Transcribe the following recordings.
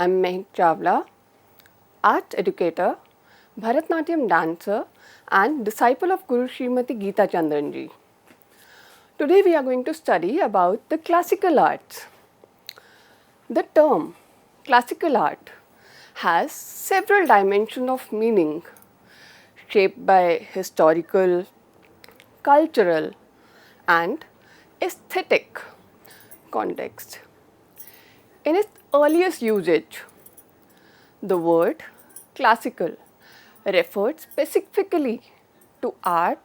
I'm Mehak Chawla, art educator, Bharatanatyam dancer and disciple of Guru Srimati Geeta Chandranji. Today we are going to study about the classical arts. The term classical art has several dimensions of meaning shaped by historical, cultural and aesthetic context. In its earliest usage, the word classical referred specifically to art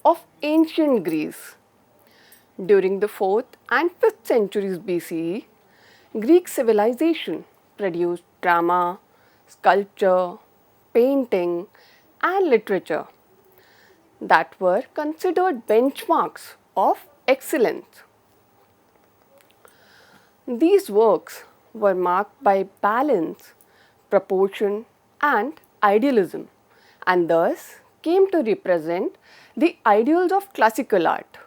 of ancient Greece. During the 4th and 5th centuries BCE, Greek civilization produced drama, sculpture, painting and literature that were considered benchmarks of excellence. These works were marked by balance, proportion and idealism, and thus came to represent the ideals of classical art.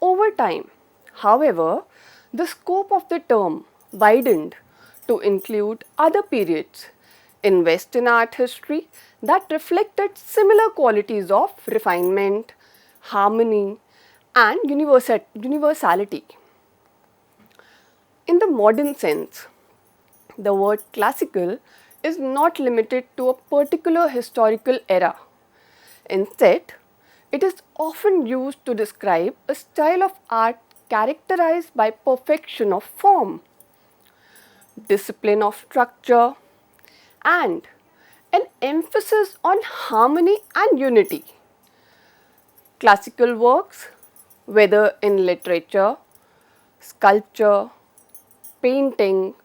Over time, however, the scope of the term widened to include other periods in Western art history that reflected similar qualities of refinement, harmony and universality. In the modern sense, the word classical is not limited to a particular historical era. Instead, it is often used to describe a style of art characterized by perfection of form, discipline of structure, and an emphasis on harmony and unity. Classical works, whether in literature, sculpture, painting,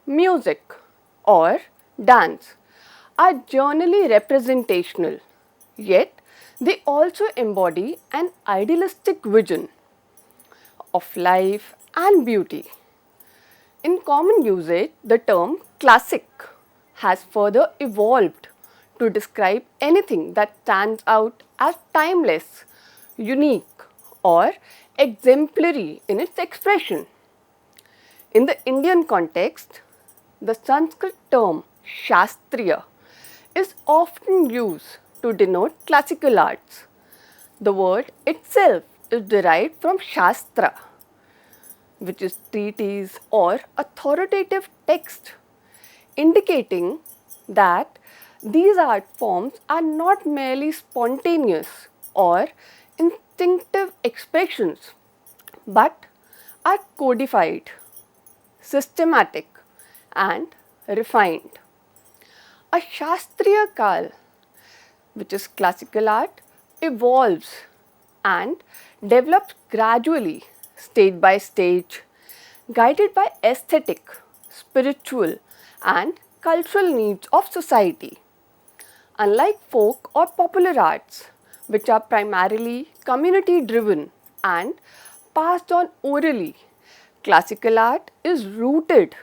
music or dance, are generally representational, yet they also embody an idealistic vision of life and beauty. In common usage, the term classic has further evolved to describe anything that stands out as timeless, unique or exemplary in its expression. In the Indian context, the Sanskrit term Śāstrīya is often used to denote classical arts. The word itself is derived from Śāstra, which is treatise or authoritative text, indicating that these art forms are not merely spontaneous or instinctive expressions, but are codified, systematic and refined. A Śāstrīya Kalā, which is classical art, evolves and develops gradually, stage by stage, guided by aesthetic, spiritual and cultural needs of society. Unlike folk or popular arts, which are primarily community driven and passed on orally, classical art is rooted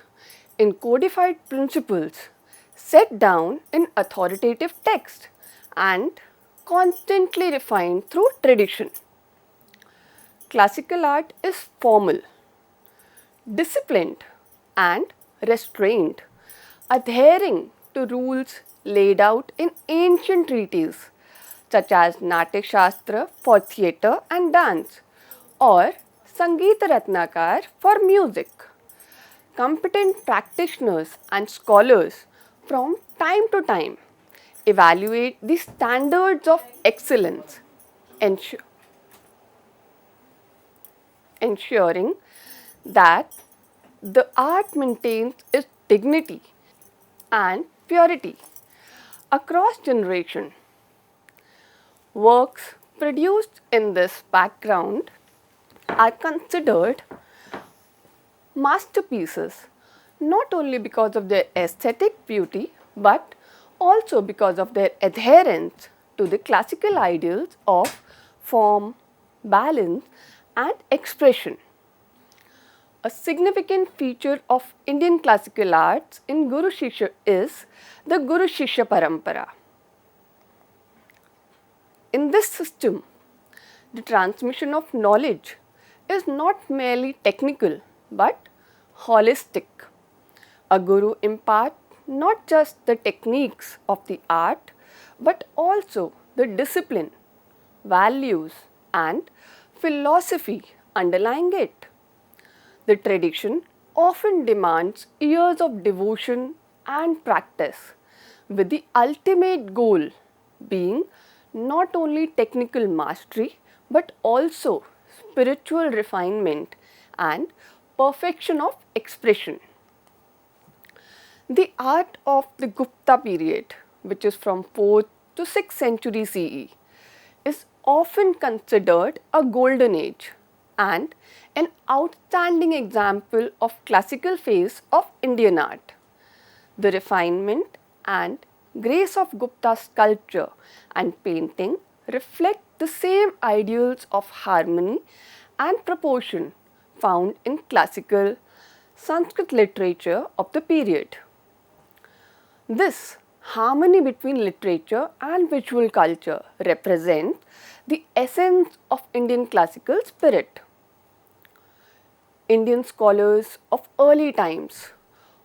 in codified principles set down in authoritative text and constantly refined through tradition. Classical art is formal, disciplined and restrained, adhering to rules laid out in ancient treatises such as Nāṭyaśāstra for theatre and dance or Sangīta Ratnākara for music. Competent practitioners and scholars from time to time evaluate the standards of excellence, ensuring that the art maintains its dignity and purity across generations. Works produced in this background are considered masterpieces not only because of their aesthetic beauty but also because of their adherence to the classical ideals of form, balance and expression. A significant feature of Indian classical arts in Guru Śiṣya is the Guru Śishya paramparā. In this system, the transmission of knowledge is not merely technical but holistic. A guru imparts not just the techniques of the art but also the discipline, values, and philosophy underlying it. The tradition often demands years of devotion and practice, with the ultimate goal being not only technical mastery but also spiritual refinement and perfection of expression. The art of the Gupta period, which is from 4th to 6th century CE, is often considered a golden age and an outstanding example of classical phase of Indian art. The refinement and grace of Gupta sculpture and painting reflect the same ideals of harmony and proportion found in classical Sanskrit literature of the period. This harmony between literature and visual culture represents the essence of Indian classical spirit. Indian scholars of early times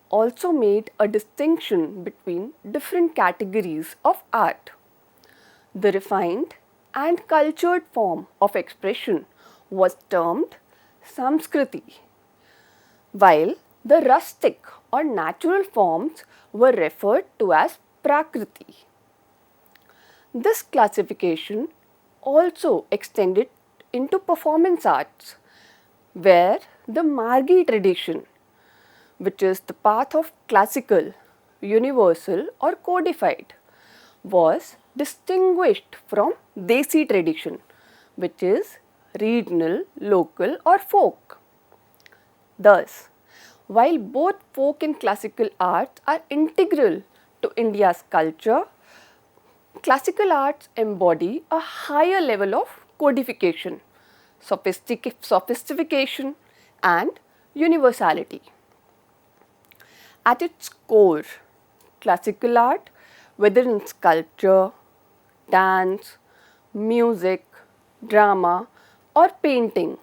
also made a distinction between different categories of art. The refined and cultured form of expression was termed Samskriti, while the rustic or natural forms were referred to as Prakriti. This classification also extended into performance arts, where the Margi tradition, which is the path of classical, universal or codified, was distinguished from Desi tradition, which is regional, local or folk. Thus, while both folk and classical arts are integral to India's culture, classical arts embody a higher level of codification, sophistication and universality. At its core, classical art, whether in sculpture, dance, music, drama or painting,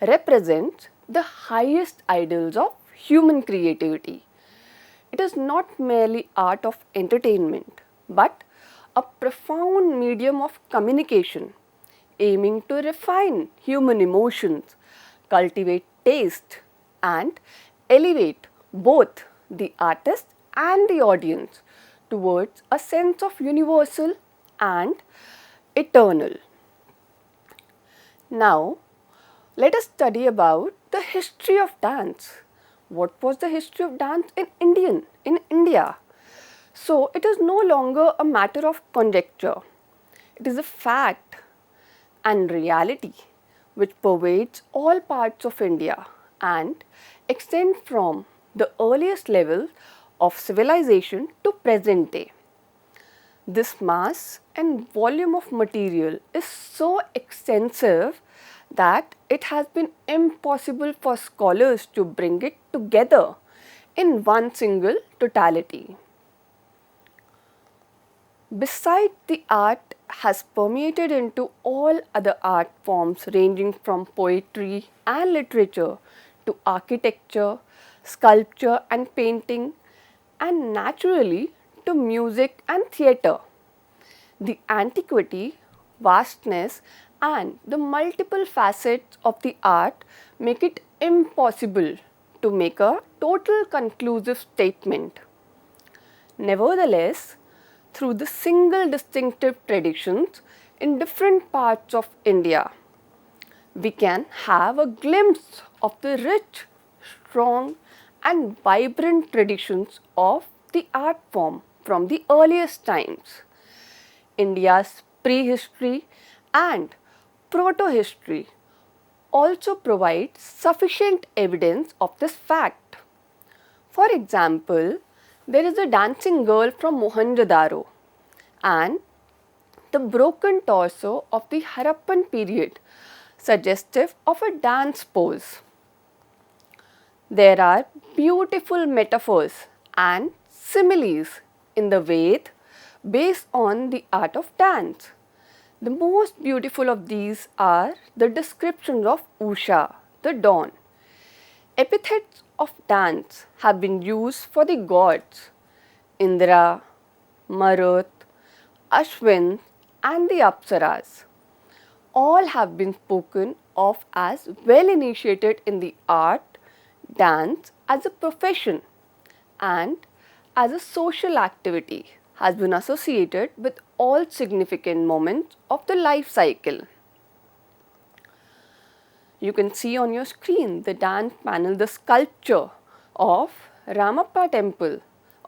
represents the highest ideals of human creativity. It is not merely art of entertainment, but a profound medium of communication, aiming to refine human emotions, cultivate taste, and elevate both the artist and the audience towards a sense of universal and eternal. Now, let us study about the history of dance. What was the history of dance in India? So, it is no longer a matter of conjecture. It is a fact and reality which pervades all parts of India and extends from the earliest levels of civilization to present day. This mass and volume of material is so extensive that it has been impossible for scholars to bring it together in one single totality. Besides, the art has permeated into all other art forms ranging from poetry and literature to architecture, sculpture and painting, and naturally to music and theatre. The antiquity, vastness and the multiple facets of the art make it impossible to make a total conclusive statement. Nevertheless, through the single distinctive traditions in different parts of India, we can have a glimpse of the rich, strong and vibrant traditions of the art form from the earliest times. India's prehistory and proto-history also provide sufficient evidence of this fact. For example, there is a dancing girl from Mohenjo-daro and the broken torso of the Harappan period suggestive of a dance pose. There are beautiful metaphors and similes in the Ved based on the art of dance. The most beautiful of these are the descriptions of Usha, the dawn. Epithets of dance have been used for the gods Indra, Marut, Ashwin and the Apsaras. All have been spoken of as well initiated in the art, dance as a profession and as a social activity has been associated with all significant moments of the life cycle. You can see on your screen the dance panel, the sculpture of Ramappa temple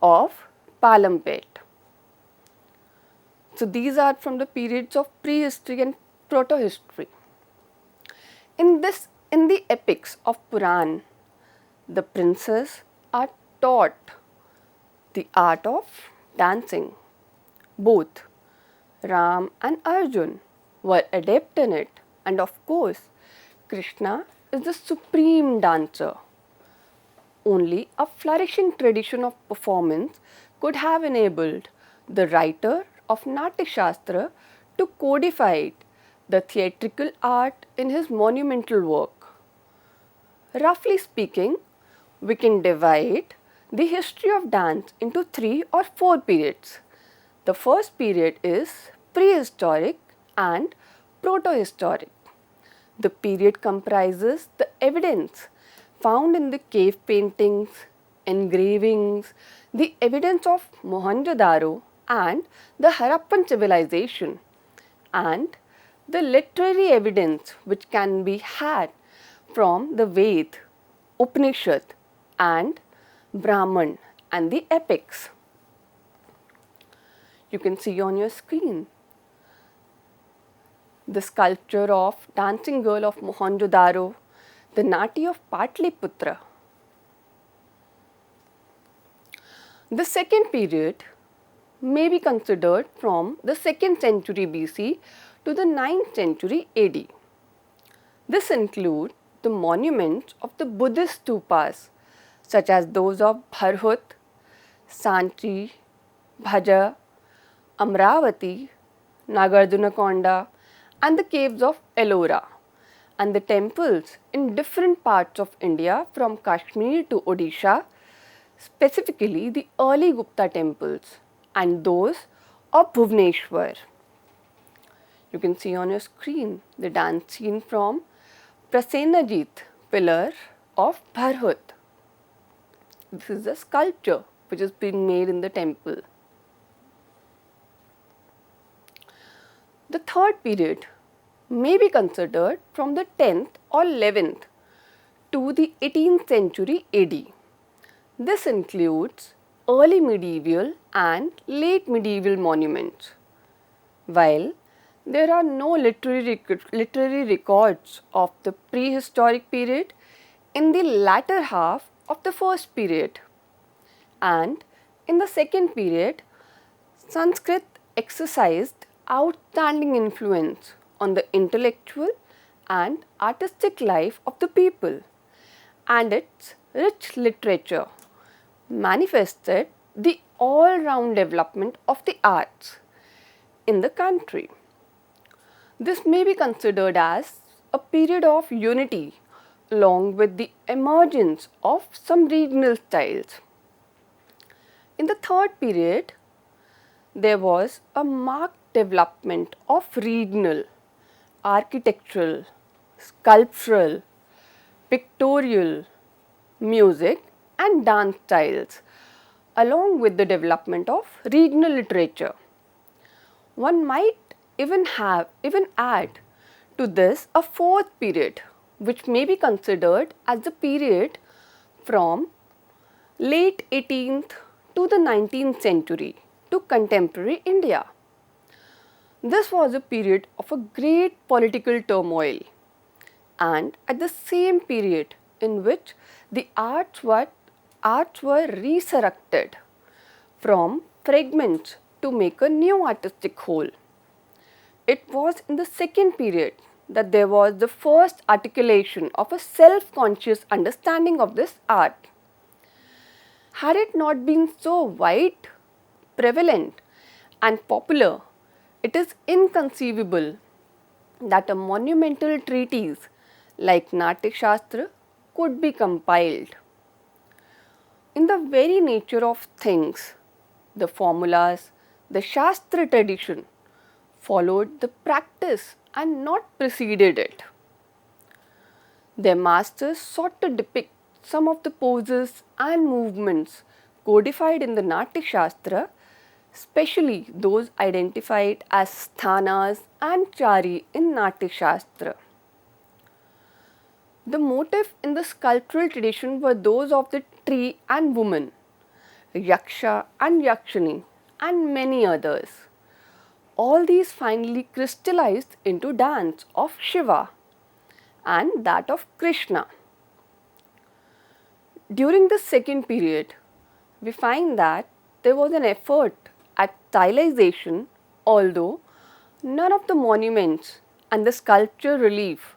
of Palampet. So these are from the periods of prehistory and proto-history. In the epics of Puran, the princes are taught the art of dancing. Both Ram and Arjun were adept in it, and of course, Krishna is the supreme dancer. Only a flourishing tradition of performance could have enabled the writer of Nāṭyaśāstra to codify the theatrical art in his monumental work. Roughly speaking, we can divide the history of dance into 3 or 4 periods. The first period is prehistoric and proto-historic. The period comprises the evidence found in the cave paintings, engravings, the evidence of Mohenjo-daro and the Harappan civilization, and the literary evidence which can be had from the Ved, Upanishad and Brahman and the epics. You can see on your screen the sculpture of dancing girl of Mohenjo-daro, the Nati of Patliputra. The second period may be considered from the 2nd century BC to the 9th century AD. This includes the monuments of the Buddhist stupas such as those of Bharhut, Sanchi, Bhaja, Amravati, Nagarjunakonda and the caves of Ellora, and the temples in different parts of India from Kashmir to Odisha, specifically the early Gupta temples and those of Bhubaneswar. You can see on your screen the dance scene from Prasenajit pillar of Bharhut. This is a sculpture which has been made in the temple. The third period may be considered from the 10th or 11th to the 18th century AD. This includes early medieval and late medieval monuments. While there are no literary records of the prehistoric period in the latter half of the first period, and in the second period, Sanskrit exercised outstanding influence on the intellectual and artistic life of the people, and its rich literature manifested the all-round development of the arts in the country. This may be considered as a period of unity along with the emergence of some regional styles. In the third period, there was a marked development of regional, architectural, sculptural, pictorial, music and dance styles, along with the development of regional literature. One might even add to this a fourth period, which may be considered as the period from late 18th to the 19th century to contemporary India. This was a period of a great political turmoil, and at the same period in which the arts were resurrected from fragments to make a new artistic whole. It was in the second period that there was the first articulation of a self-conscious understanding of this art. Had it not been so wide, prevalent and popular, it is inconceivable that a monumental treatise like Nāṭyaśāstra could be compiled. in the very nature of things, the formulas, the Shastra tradition followed the practice and not preceded it. Their masters sought to depict some of the poses and movements codified in the Nāṭyaśāstra, especially those identified as sthanas and chari in Nāṭyaśāstra. The motif in the sculptural tradition were those of the tree and woman, yaksha and yakshini, and many others. All these finally crystallized into dance of Shiva and that of Krishna. During the second period, we find that there was an effort at stylization, although none of the monuments and the sculpture relief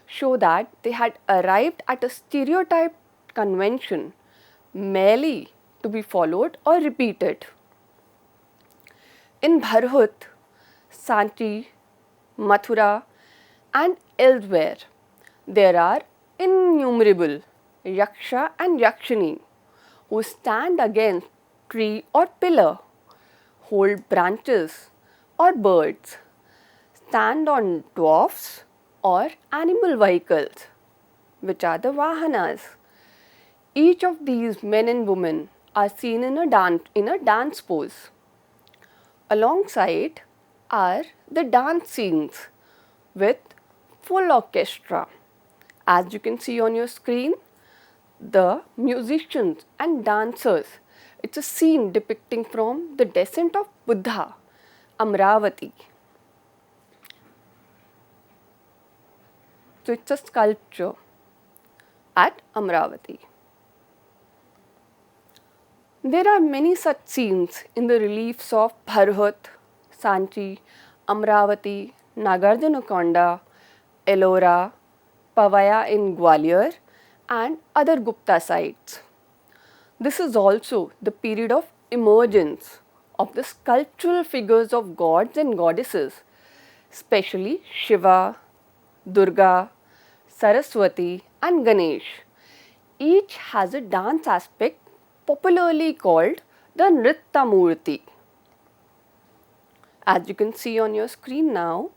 show that they had arrived at a stereotyped convention merely to be followed or repeated. In Bharhut, Sanchi, Mathura and elsewhere, there are innumerable yaksha and yakshini who stand against tree or pillar, hold branches or birds, stand on dwarfs or animal vehicles, which are the vahanas. Each of these men and women are seen in a dance pose. Alongside are the dance scenes with full orchestra. As you can see on your screen, the musicians and dancers, it's a scene depicting from the descent of Buddha, Amravati. So it's a sculpture at Amravati. There are many such scenes in the reliefs of Bharhut, Sanchi, Amravati, Nagarjunakonda, Ellora, Pavaya in Gwalior and other Gupta sites. This is also the period of emergence of the sculptural figures of gods and goddesses, especially Shiva, Durga, Saraswati and Ganesh. Each has a dance aspect popularly called the Nritta Murti. As you can see on your screen now,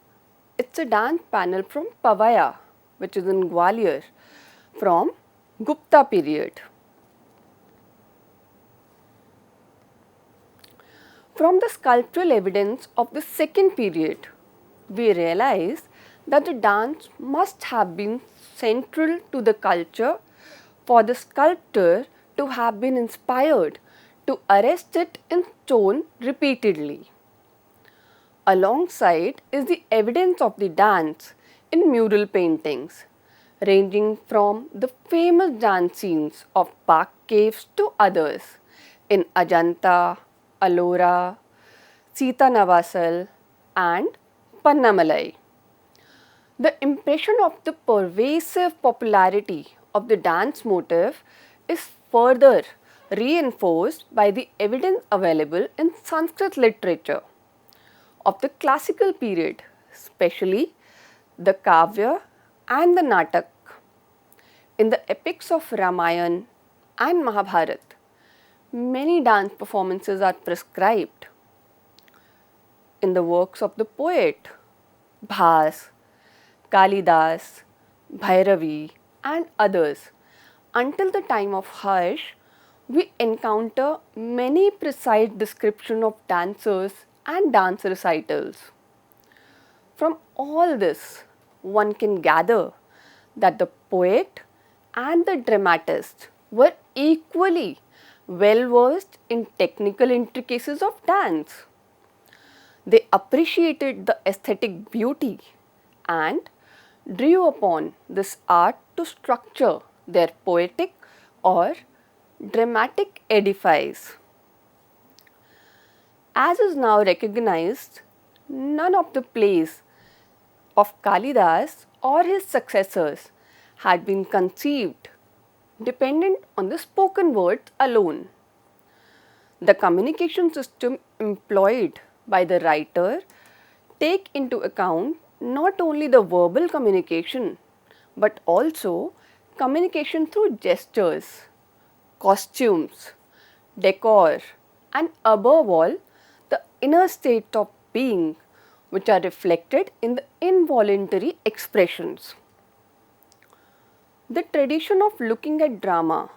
it's a dance panel from Pavaya, which is in Gwalior, from Gupta period. From the sculptural evidence of the second period, we realize that the dance must have been central to the culture for the sculptor to have been inspired to arrest it in stone repeatedly. Alongside is the evidence of the dance in mural paintings, ranging from the famous dance scenes of Pak caves to others in Ajanta, Ellora, Sitanavasal and Pannamalai. The impression of the pervasive popularity of the dance motif is further reinforced by the evidence available in Sanskrit literature of the classical period, especially the Kavya and the Natak. In the epics of Ramayana and Mahabharata, many dance performances are prescribed. In the works of the poet Bhas, Kalidas, Bhairavi and others, until the time of Harsh, we encounter many precise descriptions of dancers and dance recitals. From all this, one can gather that the poet and the dramatist were equally well versed in technical intricacies of dance. They appreciated the aesthetic beauty and drew upon this art to structure their poetic or dramatic edifice. As is now recognized, none of the plays of Kalidas or his successors had been conceived dependent on the spoken words alone. The communication system employed by the writer take into account not only the verbal communication but also communication through gestures, costumes, decor, and above all, the inner state of being, which are reflected in the involuntary expressions. The tradition of looking at drama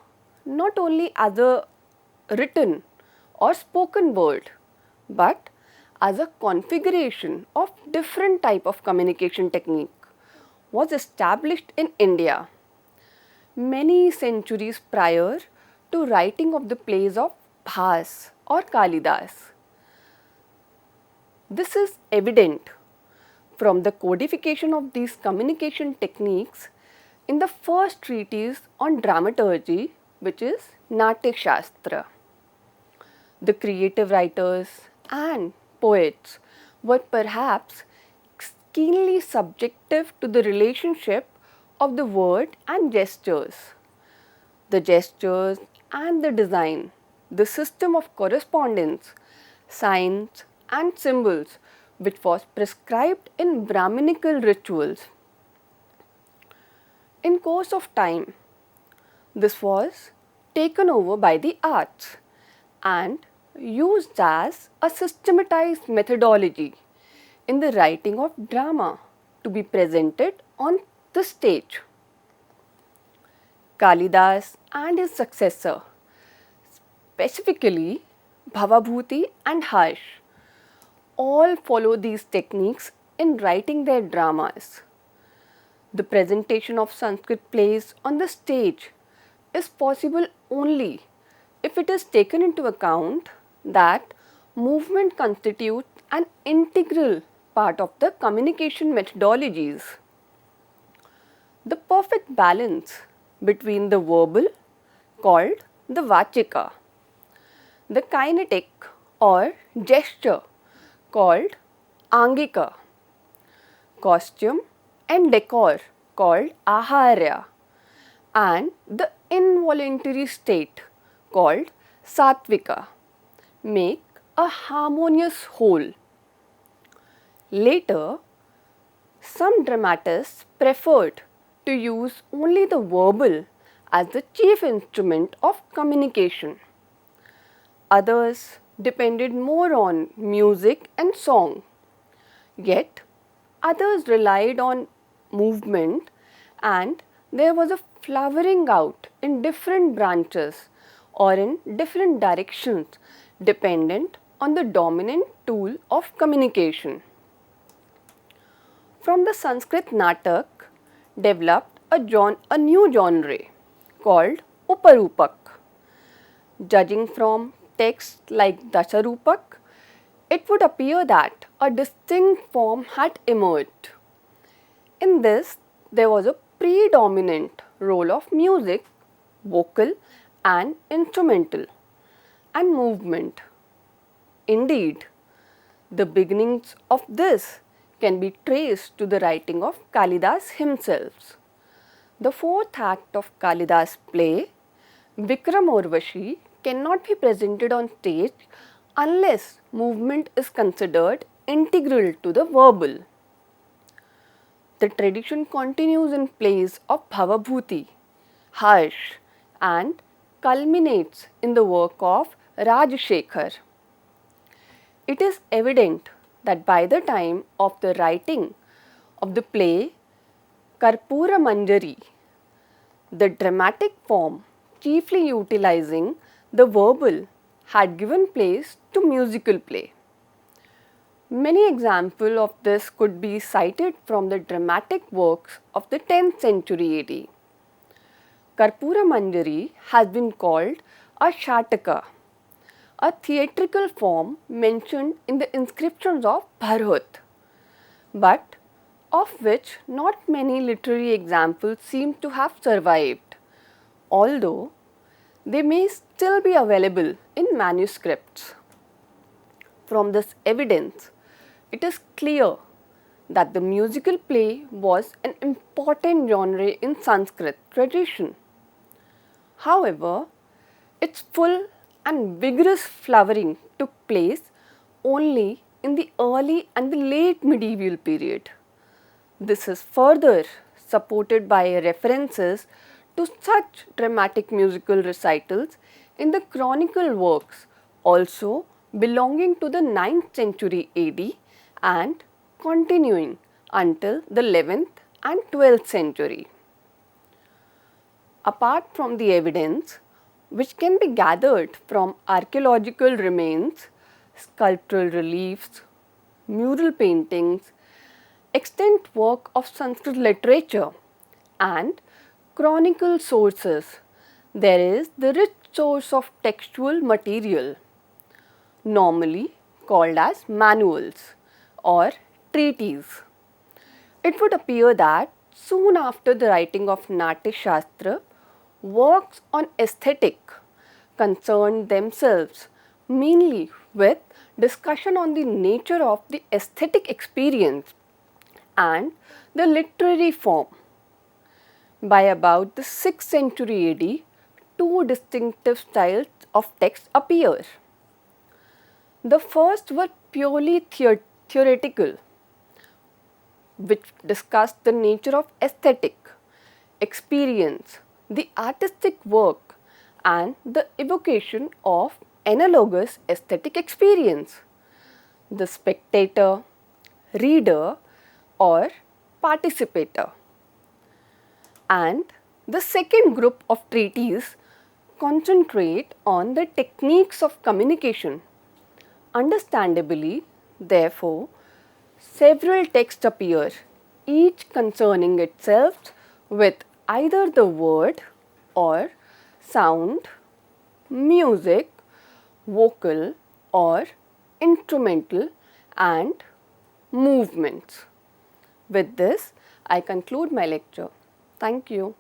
not only as a written or spoken word, but as a configuration of different type of communication technique was established in India many centuries prior to writing of the plays of Bhas or Kalidas. This is evident from the codification of these communication techniques in the first treatise on dramaturgy, which is Nāṭyaśāstra. The creative writers and poets were perhaps keenly subjective to the relationship of the word and gestures. The gestures and the design, the system of correspondence, signs and symbols which was prescribed in Brahminical rituals. In course of time, this was taken over by the arts and used as a systematized methodology in the writing of drama to be presented on the stage. Kalidas and his successor, specifically Bhavabhuti and Harsh, all follow these techniques in writing their dramas. The presentation of Sanskrit plays on the stage is possible only if it is taken into account that movement constitutes an integral part of the communication methodologies. The perfect balance between the verbal, called the vachika, the kinetic or gesture, called angika, costume and decor, called aharya, and the involuntary state, called sattvika, make a harmonious whole. Later, some dramatists preferred to use only the verbal as the chief instrument of communication. Others depended more on music and song, yet others relied on movement, and there was a flowering out in different branches or in different directions dependent on the dominant tool of communication. From the Sanskrit Natak developed a new genre called Uparupak. Judging from texts like Dasharupak, it would appear that a distinct form had emerged. In this, there was a predominant role of music, vocal and instrumental, and movement. Indeed, the beginnings of this can be traced to the writing of Kalidas himself. The fourth act of Kalidas' play, Vikram Urvashi, cannot be presented on stage unless movement is considered integral to the verbal. The tradition continues in plays of Bhavabhuti, Harsh, and culminates in the work of Rajshekhar. It is evident that by the time of the writing of the play Karpura Manjari, the dramatic form chiefly utilizing the verbal had given place to musical play. Many examples of this could be cited from the dramatic works of the 10th century AD. Karpura Manjari has been called a Shataka, a theatrical form mentioned in the inscriptions of Bharhut, but of which not many literary examples seem to have survived, although they may still be available in manuscripts. From this evidence, it is clear that the musical play was an important genre in Sanskrit tradition. However, its full and vigorous flowering took place only in the early and the late medieval period. This is further supported by references to such dramatic musical recitals in the chronicle works also belonging to the 9th century AD and continuing until the 11th and 12th century. Apart from the evidence which can be gathered from archaeological remains, sculptural reliefs, mural paintings, extant work of Sanskrit literature and chronicle sources, there is the rich source of textual material, normally called as manuals or treatises. It would appear that soon after the writing of Nāṭyaśāstra, works on aesthetic concerned themselves mainly with discussion on the nature of the aesthetic experience and the literary form. By about the 6th century AD, two distinctive styles of text appear. The first were purely theoretical, which discussed the nature of aesthetic experience, the artistic work and the evocation of analogous aesthetic experience. The spectator, reader or participator. And the second group of treatises concentrate on the techniques of communication. Understandably, therefore, several texts appear, each concerning itself with either the word or sound, music, vocal or instrumental and movements. With this, I conclude my lecture. Thank you.